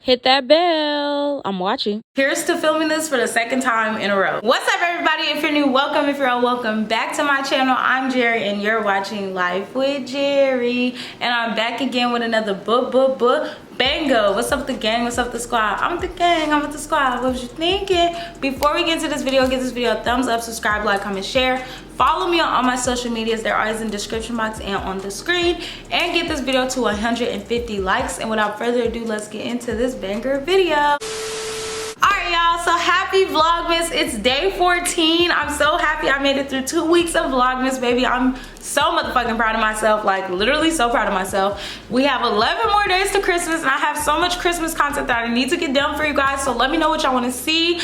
hit that bell. I'm watching. Here's to filming this for the second time in a row. What's up, everybody? If you're new, welcome. If you're old, welcome back to my channel. I'm Jerry and you're watching Life with Jerry, and I'm back again with another bango. What's up, the gang? What's up, the squad? I'm with the gang. I'm with the squad. What was you thinking? Before we get into this video, give this video a thumbs up, subscribe, like, comment, share. Follow me on all my social medias. They're always in the description box and on the screen. And get this video to 150 likes. And without further ado, let's get into this banger video. Alright, y'all, so happy Vlogmas. It's day 14. I'm so happy I made it through 2 weeks of Vlogmas, baby. I'm so motherfucking proud of myself, like literally so proud of myself. We have 11 more days to Christmas and I have so much Christmas content that I need to get done for you guys. So let me know what y'all want to see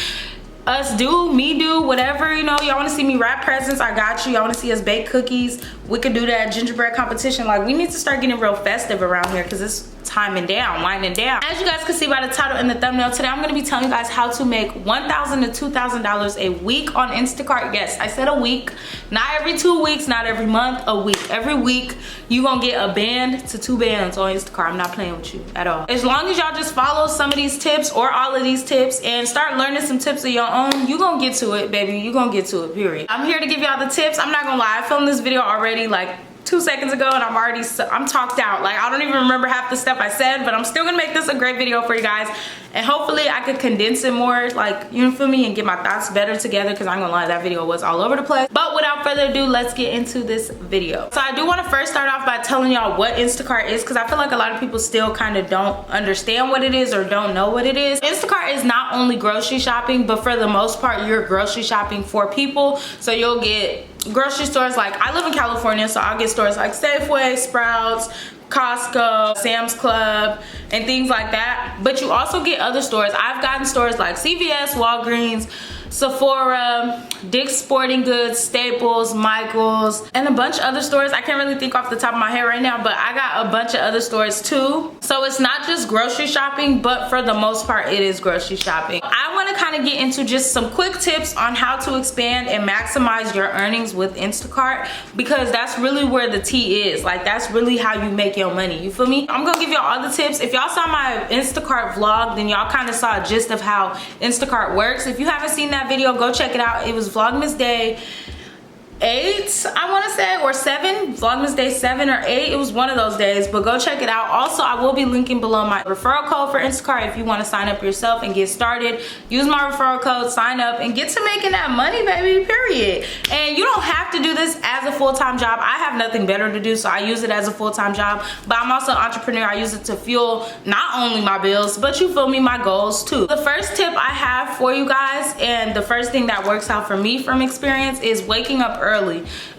us do, me do, whatever, you know. Y'all want to see me wrap presents, I got you. Y'all want to see us bake cookies, we could do that gingerbread competition. Like, we need to start getting real festive around here because it's timing down, winding down. As you guys can see by the title and the thumbnail, today I'm going to be telling you guys how to make $1,000 to $2,000 a week on Instacart. Yes, I said a week, not every 2 weeks, not every month, a week. Every week you gonna get a band to 2 bands on Instacart. I'm not playing with you at all. As long as y'all just follow some of these tips or all of these tips and start learning some tips of your own, you gonna get to it, baby. You gonna get to it, period. I'm here to give y'all the tips. I'm not gonna lie, I filmed this video already like 2 seconds ago and I'm talked out. Like, I don't even remember half the stuff I said, but I'm still gonna make this a great video for you guys, and hopefully I could condense it more, like, you feel me, and get my thoughts better together, because I'm gonna lie, that video was all over the place. But without further ado, let's get into this video. So I do want to first start off by telling y'all what Instacart is, because I feel like a lot of people still kind of don't understand what it is or don't know what it is. Instacart is not only grocery shopping, but for the most part you're grocery shopping for people. So you'll get grocery stores, like I live in California, so I'll get stores like Safeway, Sprouts, Costco, Sam's Club, and things like that. But you also get other stores. I've gotten stores like CVS, Walgreens, Sephora, Dick's Sporting Goods, Staples, Michaels, and a bunch of other stores. I can't really think off the top of my head right now, but I got a bunch of other stores too. So it's not just grocery shopping, but for the most part it is grocery shopping. I want to kind of get into just some quick tips on how to expand and maximize your earnings with Instacart, because that's really where the tea is. Like, that's really how you make your money, you feel me? I'm gonna give y'all all the tips. If y'all saw my Instacart vlog, then y'all kind of saw a gist of how Instacart works. If you haven't seen that video, go check it out. It was Vlogmas Day 8, I want to say, or 7, Vlogmas Day 7 or 8. It was one of those days, but go check it out. Also, I will be linking below my referral code for Instacart if you want to sign up yourself and get started. Use my referral code, sign up, and get to making that money, baby, period. And you don't have to do this as a full-time job. I have nothing better to do, so I use it as a full-time job, but I'm also an entrepreneur. I use it to fuel not only my bills, but you feel me, my goals too. The first tip I have for you guys, and the first thing that works out for me from experience, is waking up early.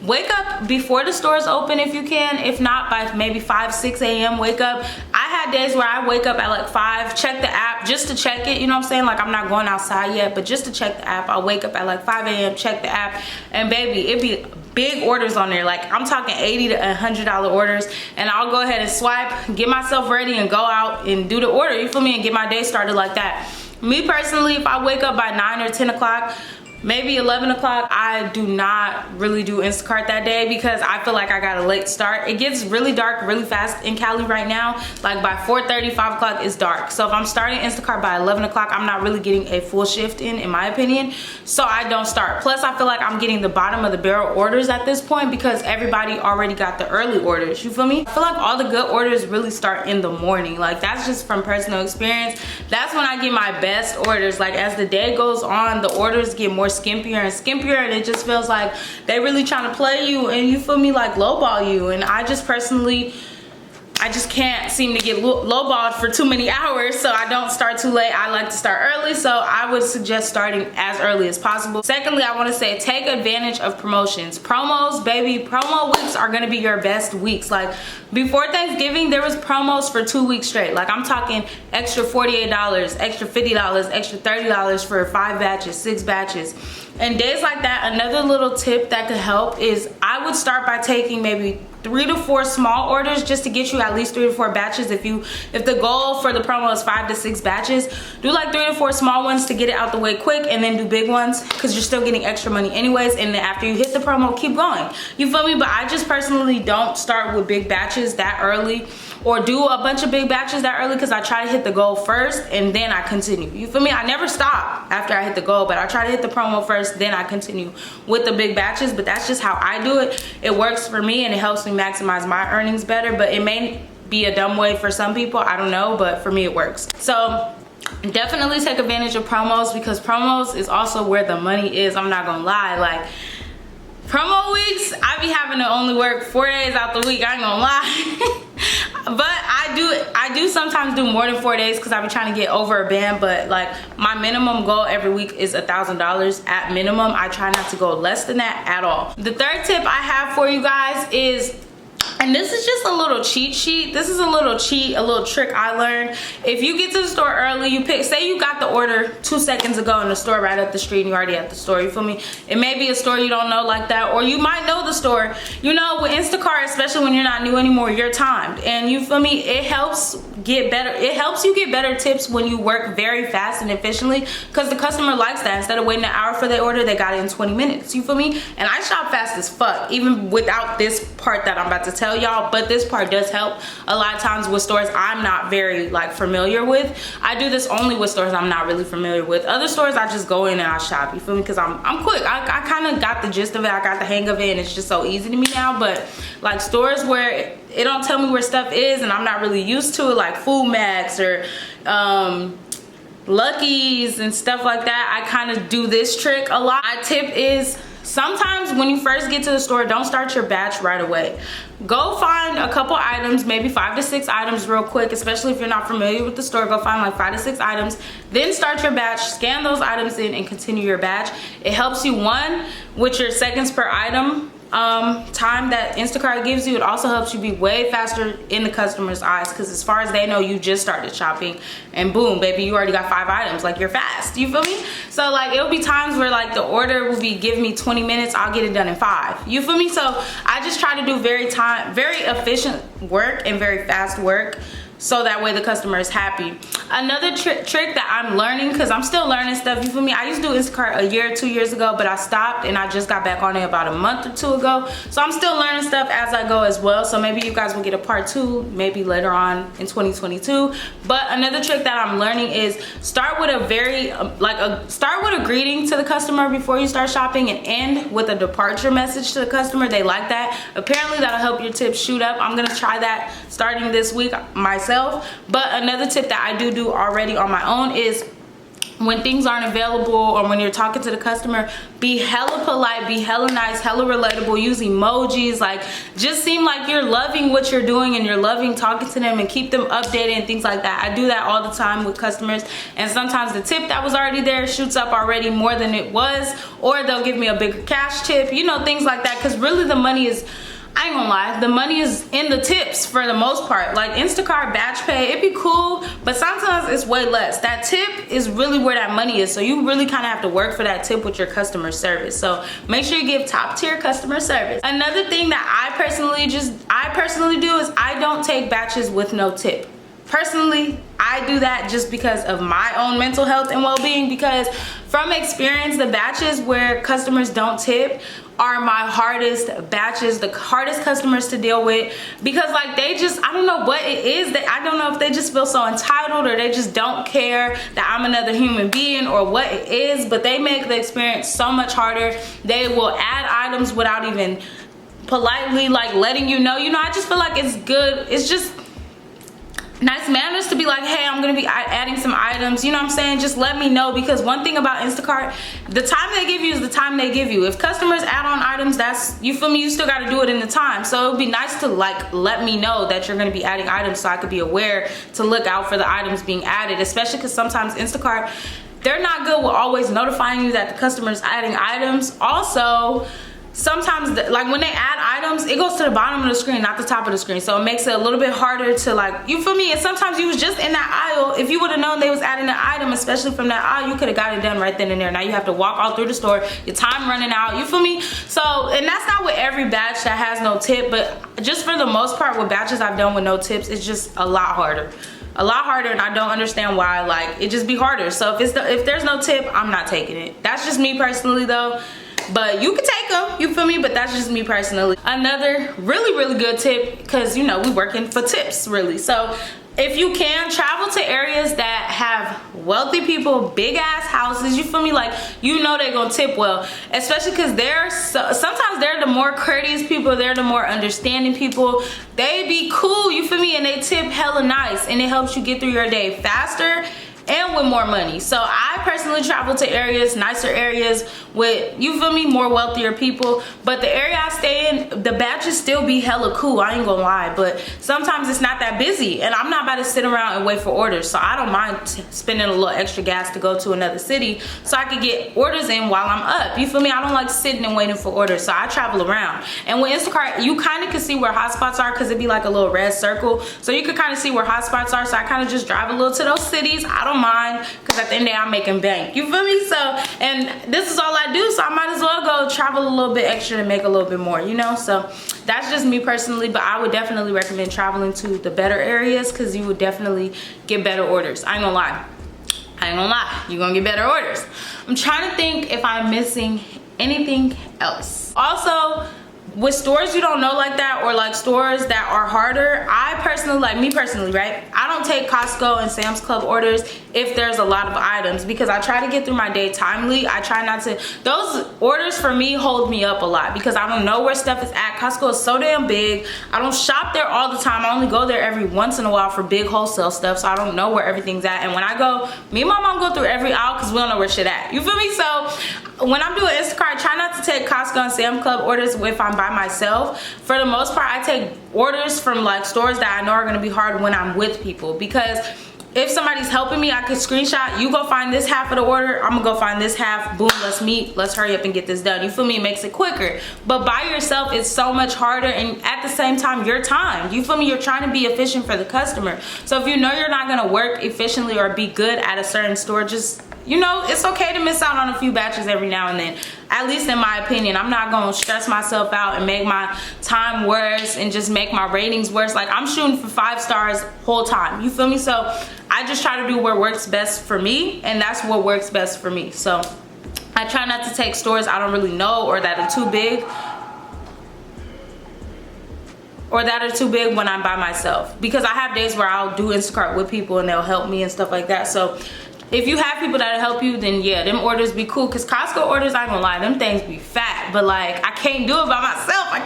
Wake up before the stores open if you can. If not, by maybe 5, 6 a.m. wake up. I had days where I wake up at like 5, check the app just to check it, you know what I'm saying? Like, I'm not going outside yet, but just to check the app. I'll wake up at like 5 a.m., check the app, and baby, it be big orders on there. Like, I'm talking $80 to $100 orders, and I'll go ahead and swipe, get myself ready, and go out and do the order, you feel me, and get my day started like that. Me personally, if I wake up by 9 or 10 o'clock, maybe 11 o'clock, I do not really do Instacart that day because I feel like I got a late start. It gets really dark really fast in Cali right now. Like, by 4:30, 5 o'clock, it's dark. So if I'm starting Instacart by 11 o'clock, I'm not really getting a full shift in my opinion. So I don't start. Plus, I feel like I'm getting the bottom of the barrel orders at this point because everybody already got the early orders, you feel me? I feel like all the good orders really start in the morning. Like, that's just from personal experience. That's when I get my best orders. Like, as the day goes on, the orders get more skimpier and skimpier, and it just feels like they really trying to play you, and you feel me, like lowball you. And I just personally, I just can't seem to get lowballed for too many hours, so I don't start too late. I like to start early, so I would suggest starting as early as possible. Secondly, I want to say, take advantage of promotions. Promos, baby, promo weeks are going to be your best weeks. Like, before Thanksgiving, there was promos for 2 weeks straight. Like, I'm talking extra $48, extra $50, extra $30 for 5 batches, 6 batches. And days like that, another little tip that could help is I would start by taking maybe 3 to 4 small orders just to get you at least 3 to 4 batches. If the goal for the promo is 5 to 6 batches, do like 3 to 4 small ones to get it out the way quick, and then do big ones because you're still getting extra money anyways. And then after you hit the promo, keep going. You feel me? But I just personally don't start with big batches that early, or do a bunch of big batches that early, because I try to hit the goal first and then I continue. You feel me? I never stop after I hit the goal, but I try to hit the promo first, then I continue with the big batches. But that's just how I do it. It works for me and it helps me maximize my earnings better, but it may be a dumb way for some people, I don't know, but for me it works. So definitely take advantage of promos, because promos is also where the money is. I'm not gonna lie, like promo weeks, I be having to only work 4 days out the week, I ain't gonna lie. But I do sometimes do more than 4 days because I be trying to get over a band. But like my minimum goal every week is $1,000 at minimum. I try not to go less than that at all. The third tip I have for you guys is, and this is just a little cheat sheet. This is a little trick I learned. If you get to the store early, you pick, say you got the order 2 seconds ago in the store right up the street and you're already at the store, you feel me? It may be a store you don't know like that, or you might know the store. You know, with Instacart, especially when you're not new anymore, you're timed. And you feel me? It helps get better. It helps you get better tips when you work very fast and efficiently, because the customer likes that. Instead of waiting an hour for their order, they got it in 20 minutes. You feel me? And I shop fast as fuck, even without this part that I'm about to tell y'all, but this part does help a lot of times with stores I'm not very like familiar with. I do this only with stores I'm not really familiar with. Other stores I just go in and I shop, you feel me? Because I'm quick. I kind of got the gist of it. I got the hang of it, and it's just so easy to me now. But like stores where it don't tell me where stuff is and I'm not really used to it, like Food Max or Lucky's and stuff like that, I kind of do this trick a lot. My tip is, sometimes when you first get to the store, don't start your batch right away. Go find a couple items, maybe 5 to 6 items real quick, especially if you're not familiar with the store. Go find like 5 to 6 items, then start your batch, scan those items in, and continue your batch. It helps you, one, with your seconds per item time that Instacart gives you. It also helps you be way faster in the customer's eyes, because as far as they know, you just started shopping and boom, baby, you already got 5 items. Like, you're fast, you feel me? So like it'll be times where like the order will be, give me 20 minutes, I'll get it done in 5, you feel me? So I just try to do very efficient work and very fast work, so that way the customer is happy. Another trick that I'm learning, because I'm still learning stuff, you feel me? I used to do Instacart a year or 2 years ago, but I stopped and I just got back on it about a month or 2 ago. So I'm still learning stuff as I go as well. So maybe you guys will get a part 2 maybe later on in 2022. But another trick that I'm learning is start with a start with a greeting to the customer before you start shopping, and end with a departure message to the customer. They like that. Apparently that'll help your tips shoot up. I'm gonna try that starting this week myself. But another tip that I do already on my own is, when things aren't available or when you're talking to the customer, be hella polite, be hella nice, hella relatable, use emojis, like just seem like you're loving what you're doing and you're loving talking to them, and keep them updated and things like that. I do that all the time with customers, and sometimes the tip that was already there shoots up already more than it was, or they'll give me a bigger cash tip, you know, things like that. Because really the money is, I ain't gonna lie, the money is in the tips for the most part. Like Instacart batch pay, it'd be cool, but sometimes it's way less. That tip is really where that money is. So you really kind of have to work for that tip with your customer service. So make sure you give top tier customer service. Another thing that I personally do is I don't take batches with no tip. Personally, I do that just because of my own mental health and well-being, because from experience, the batches where customers don't tip are my hardest batches, the hardest customers to deal with, because like they just, I don't know what it is, that I don't know if they just feel so entitled, or they just don't care that I'm another human being, or what it is, but they make the experience so much harder. They will add items without even politely like letting you know. You know, I just feel like it's good, it's just nice manners to be like, hey, I'm gonna be adding some items, you know what I'm saying? Just let me know, because one thing about Instacart, the time they give you is the time they give you. If customers add on items, that's, you feel me, you still gotta do it in the time. So it would be nice to like let me know that you're gonna be adding items, so I could be aware to look out for the items being added, especially because sometimes Instacart, they're not good with always notifying you that the customer is adding items. Also, sometimes like when they add items, it goes to the bottom of the screen, not the top of the screen, so it makes it a little bit harder to, like, you feel me? And sometimes you was just in that aisle. If you would have known they was adding an item, especially from that aisle, you could have got it done right then and there. Now you have to walk all through the store, your time running out, you feel me? So, and that's not with every batch that has no tip, but just for the most part with batches I've done with no tips, it's just a lot harder, and I don't understand why. Like, it just be harder. So if there's no tip, I'm not taking it. That's just me personally though, but you can take them, you feel me? But that's just me personally. Another really good tip, because you know we working for tips really, so if you can, travel to areas that have wealthy people, big ass houses, you feel me? Like, you know they're gonna tip well, especially because sometimes they're the more courteous people, they're the more understanding people. They be cool, you feel me? And they tip hella nice, and it helps you get through your day faster and with more money. So I personally travel to areas, nicer areas with, you feel me, more wealthier people. But the area I stay in, the batches still be hella cool, I ain't gonna lie, but sometimes it's not that busy, and I'm not about to sit around and wait for orders. So I don't mind spending a little extra gas to go to another city so I could get orders in while I'm up, you feel me? I don't like sitting and waiting for orders, so I travel around. And with Instacart, you kind of can see where hotspots are, because it'd be like a little red circle, so you could kind of see where hotspots are. So I kind of just drive a little to those cities. I don't mind, because at the end of the day I'm making bank, you feel me? So, and this is all I do, so I might as well go travel a little bit extra to make a little bit more, you know? So that's just me personally, but I would definitely recommend traveling to the better areas, because you would definitely get better orders. I ain't gonna lie, you're gonna get better orders. I'm trying to think if I'm missing anything else. Also, with stores you don't know like that, or like stores that are harder, I personally, like me personally, right, I don't take Costco and Sam's Club orders if there's a lot of items, because I try to get through my day timely. I try not to, those orders for me hold me up a lot, because I don't know where stuff is at. Costco is so damn big. I don't shop there all the time. I only go there every once in a while for big wholesale stuff, so I don't know where everything's at. And when I go, me and my mom go through every aisle, because we don't know where shit at, you feel me? So when I'm doing Instacart, I try not to take Costco and Sam's Club orders if I'm by myself. For the most part, I take orders from like stores that I know are going to be hard when I'm with people, because if somebody's helping me, I could screenshot, you go find this half of the order, I'm gonna go find this half, boom, let's meet, let's hurry up and get this done, you feel me? It makes it quicker. But by yourself, it's so much harder, and at the same time, your time, you feel me? You're trying to be efficient for the customer. So if you know you're not gonna work efficiently or be good at a certain store, just, you know, it's okay to miss out on a few batches every now and then. At least in my opinion, I'm not gonna stress myself out and make my time worse and just make my ratings worse. Like, I'm shooting for 5 stars whole time, you feel me? So I just try to do what works best for me, and that's what works best for me. So I try not to take stores I don't really know, or that are too big, when I'm by myself, because I have days where I'll do Instacart with people and they'll help me and stuff like that. So if you have people that'll help you, then yeah, them orders be cool. Cause Costco orders, I ain't gonna lie, them things be fat. But like, I can't do it by myself. I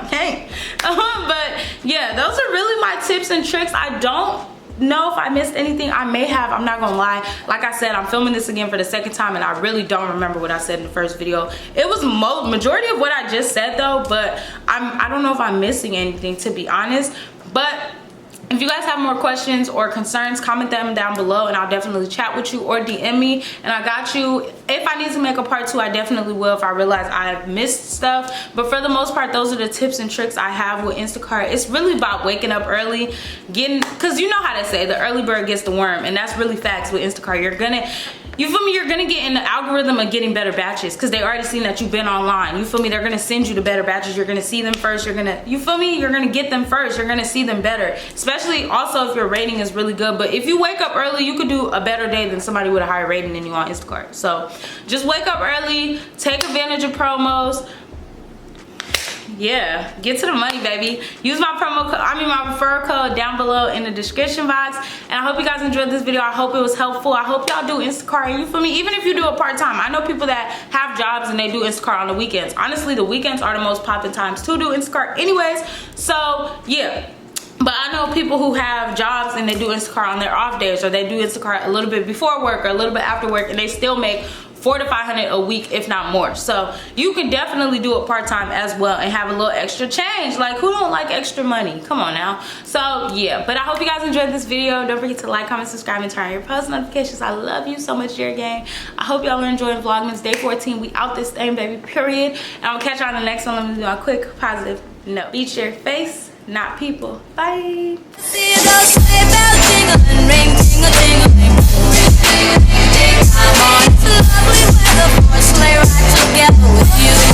can't. But yeah, those are really my tips and tricks. I don't know if I missed anything. I may have, I'm not gonna lie. Like I said, I'm filming this again for the second time, and I really don't remember what I said in the first video. It was majority of what I just said though, but I don't know if I'm missing anything, to be honest. But if you guys have more questions or concerns, comment them down below and I'll definitely chat with you, or DM me and I got you. If I need to make a part 2, I definitely will if I realize I've missed stuff. But for the most part, those are the tips and tricks I have with Instacart. It's really about waking up early, because you know how they say, the early bird gets the worm, and that's really facts with Instacart. You feel me? You're gonna get in the algorithm of getting better batches, because they already seen that you've been online. You feel me? They're gonna send you the better batches. You're gonna see them first. You feel me? You're gonna get them first. You're gonna see them better. Especially also if your rating is really good. But if you wake up early, you could do a better day than somebody with a higher rating than you on Instacart. So just wake up early, take advantage of promos. Yeah, get to the money, baby. Use my my referral code down below in the description box. And I hope you guys enjoyed this video. I hope it was helpful. I hope y'all do Instacart, you feel me? Even if you do it part-time. I know people that have jobs and they do Instacart on the weekends. Honestly, the weekends are the most popping times to do Instacart anyways. So yeah. But I know people who have jobs and they do Instacart on their off days, or they do Instacart a little bit before work or a little bit after work, and they still make $400 to $500 a week, if not more. So you can definitely do it part-time as well and have a little extra change. Like, who don't like extra money? Come on now. So yeah, but I hope you guys enjoyed this video. Don't forget to like, comment, subscribe, and turn on your post notifications. I love you so much, Jerry gang. I hope y'all are enjoying Vlogmas day 14. We out this thing, baby, period. And I'll catch y'all on the next one. Let me do a quick positive note. Beat your face, not people. Bye. See those sleigh bells jingling, ring, ting-a-ting-a-ling. I'm on, it's a lovely weather for a sleigh ride together with you.